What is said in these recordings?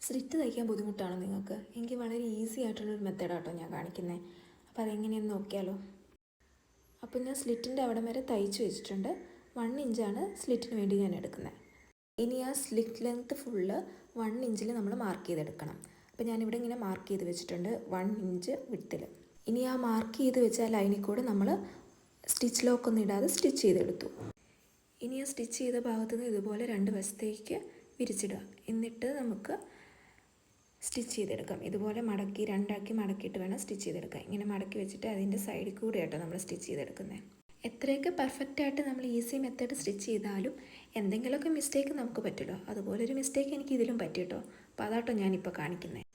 Slit തയ്ക്കാൻ ബുദ്ധിമുട്ടാണോ നിങ്ങൾക്ക്? എനിക്ക് വളരെ ഈസി ആയിട്ടുള്ളൊരു മെത്തേഡാട്ടോ ഞാൻ കാണിക്കുന്നത്. അപ്പോൾ അതെങ്ങനെയെന്ന് നോക്കിയാലോ. അപ്പോൾ ഞാൻ സ്ലിറ്റിൻ്റെ അവിടം വരെ തയ്ച്ച് വെച്ചിട്ടുണ്ട്. 1 ഇഞ്ചാണ് സ്ലിറ്റിന് വേണ്ടി ഞാൻ എടുക്കുന്നത്. ഇനി ആ സ്ലിറ്റ് ലെങ്ത്ത് ഫുള്ള് 1 ഇഞ്ചിൽ നമ്മൾ മാർക്ക് ചെയ്തെടുക്കണം. അപ്പോൾ ഞാനിവിടെ ഇങ്ങനെ മാർക്ക് ചെയ്ത് വെച്ചിട്ടുണ്ട് 1 ഇഞ്ച് വിഡ്ത്തിൽ. ഇനി ആ മാർക്ക് ചെയ്ത് വെച്ച ലൈനിൽ കൂടെ നമ്മൾ സ്റ്റിച്ച് ലോക്കൊന്നും ഇടാതെ സ്റ്റിച്ച് ചെയ്തെടുത്തു. ഇനി ആ സ്റ്റിച്ച് ചെയ്ത ഭാഗത്തു നിന്ന് ഇതുപോലെ 2 വശത്തേക്ക് വിരിച്ചിടുക. എന്നിട്ട് നമുക്ക് സ്റ്റിച്ച് ചെയ്തെടുക്കാം. ഇതുപോലെ മടക്കി 2 മടക്കിയിട്ട് വേണം സ്റ്റിച്ച് ചെയ്തെടുക്കാൻ. ഇങ്ങനെ മടക്കി വെച്ചിട്ട് അതിൻ്റെ സൈഡിൽ കൂടെ ആട്ടോ നമ്മൾ സ്റ്റിച്ച് ചെയ്തെടുക്കുന്നത്. എത്രയൊക്കെ പെർഫെക്റ്റായിട്ട് നമ്മൾ ഈസി മെത്തേഡ് സ്റ്റിച്ച് ചെയ്താലും എന്തെങ്കിലുമൊക്കെ മിസ്റ്റേക്ക് നമുക്ക് പറ്റുമല്ലോ. അതുപോലൊരു മിസ്റ്റേക്ക് എനിക്ക് ഇതിലും പറ്റിയിട്ടോ. അപ്പോൾ അതാട്ടോ ഞാനിപ്പോൾ കാണിക്കുന്നത്.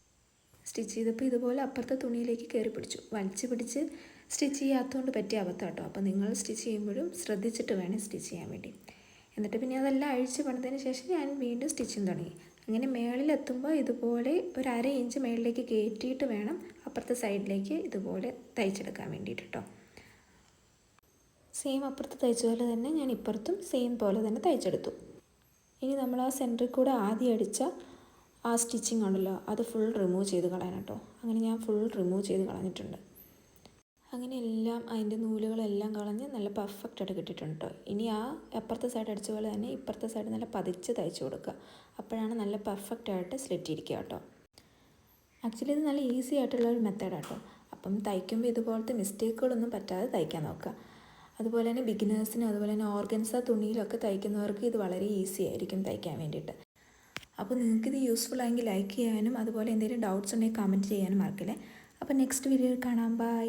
സ്റ്റിച്ച് ചെയ്തപ്പോൾ ഇതുപോലെ അപ്പുറത്തെ തുണിയിലേക്ക് കയറി പിടിച്ചു. വലിച്ച് പിടിച്ച് സ്റ്റിച്ച് ചെയ്യാത്തതുകൊണ്ട് പറ്റിയ അബദ്ധം. അപ്പോൾ നിങ്ങൾ സ്റ്റിച്ച് ചെയ്യുമ്പോഴും ശ്രദ്ധിച്ചിട്ട് വേണം സ്റ്റിച്ച് ചെയ്യാൻ വേണ്ടി. എന്നിട്ട് പിന്നെ അതെല്ലാം അഴിച്ച് പണിതതിന് ശേഷം ഞാൻ വീണ്ടും സ്റ്റിച്ചിങ് തുടങ്ങി. അങ്ങനെ മേളിലെത്തുമ്പോൾ ഇതുപോലെ ഒരു 1/2 ഇഞ്ച് മേളിലേക്ക് കയറ്റിയിട്ട് വേണം അപ്പുറത്തെ സൈഡിലേക്ക് ഇതുപോലെ തയ്ച്ചെടുക്കാൻ വേണ്ടിയിട്ട് കേട്ടോ. സെയിം അപ്പുറത്ത് തയ്ച്ച പോലെ തന്നെ ഞാൻ ഇപ്പുറത്തും സെയിം പോലെ തന്നെ തയ്ച്ചെടുത്തു. ഇനി നമ്മൾ ആ സെൻറ്ററിൽ കൂടെ ആദ്യം അടിച്ച ആ സ്റ്റിച്ചിങ് ഉണ്ടല്ലോ, അത് ഫുൾ റിമൂവ് ചെയ്ത് കളയാൻ കേട്ടോ. അങ്ങനെ ഞാൻ ഫുൾ റിമൂവ് ചെയ്ത് കളഞ്ഞിട്ടുണ്ട്. അങ്ങനെ എല്ലാം അതിൻ്റെ നൂലുകളെല്ലാം കളഞ്ഞ് നല്ല പെർഫെക്റ്റായിട്ട് കിട്ടിയിട്ടുണ്ട് കേട്ടോ. ഇനി ആ അപ്പുറത്തെ സൈഡ് അടിച്ച പോലെ തന്നെ ഇപ്പുറത്തെ സൈഡ് നല്ല പതിച്ച് തയ്ച്ച് കൊടുക്കുക. അപ്പോഴാണ് നല്ല പെർഫെക്റ്റായിട്ട് സ്ലിറ്റ് ഇരിക്കുക കേട്ടോ. ആക്ച്വലി ഇത് നല്ല ഈസി ആയിട്ടുള്ള ഒരു മെത്തേഡാണ് കേട്ടോ. അപ്പം തയ്ക്കുമ്പോൾ ഇതുപോലത്തെ മിസ്റ്റേക്കുകളൊന്നും പറ്റാതെ തയ്ക്കാൻ നോക്കുക. അതുപോലെ തന്നെ ബിഗിനേഴ്സിനും അതുപോലെ തന്നെ ഓർഗൻസ തുണിയിലൊക്കെ തയ്ക്കുന്നവർക്ക് ഇത് വളരെ ഈസി ആയിരിക്കും തയ്ക്കാൻ വേണ്ടിയിട്ട്. അപ്പോൾ നിങ്ങൾക്കിത് യൂസ്ഫുൾ ആയെങ്കിൽ ലൈക്ക് ചെയ്യാനും അതുപോലെ എന്തെങ്കിലും ഡൗട്ട്സ് ഉണ്ടെങ്കിൽ കമൻറ്റ് ചെയ്യാനും മറക്കില്ലേ. അപ്പോൾ നെക്സ്റ്റ് വീഡിയോയിൽ കാണാം. ബൈ.